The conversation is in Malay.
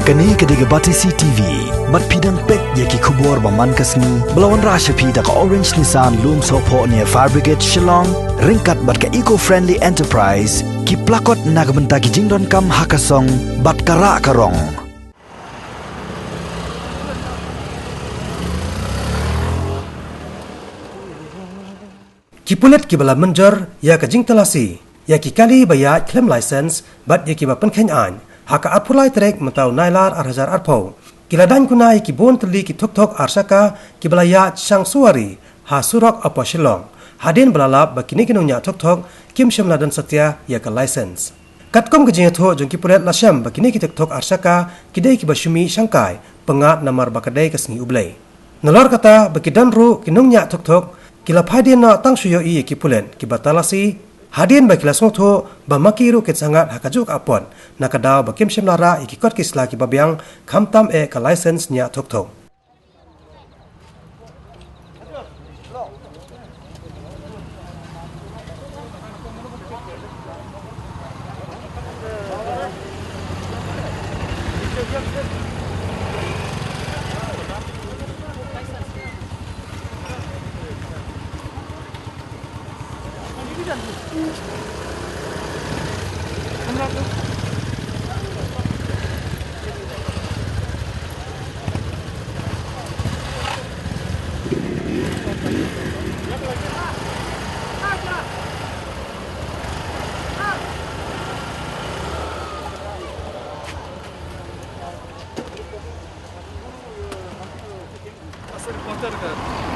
Kani kediga Batisi TV, mat pidang pek yaki kubur baman kasni, belawan rasha pida ka Orange Nissan Loom Sopo near Fire Brigade Shillong, ringkat bat ka eco-friendly enterprise, ki plakot nagbenta ki jingdon kam hakasong, bat kara karong. Kipulet kibala menjor ya ka jing telasi, ya ki kali bayat claim license, bat ya ki bapen kenyan. Haka apulai trek mentau nailar arhajar arpau. Kiladan kunai kibun teli ki tok arsaka kibalaya sang suari ha surok apa Shillong. Hadin belalap bakini kinunya tok kim syamla dan setia ya ka license. Katkom kejing tho jong kipulet lasyam bakini ki tok arsaka kidai ki basumi sangkai pengat namar bakadai kasngi ublai. Nalor kata bakidan ru kinunya tok kila hadin na tang suyo i kipulen kibatalasi hadin ba kilas ngotho ba makiru ket sangat hakajuk apon nakadaw ba kim shemlara ikikot kisla ki babyang khamtam e ka license nya thok Reporter kan?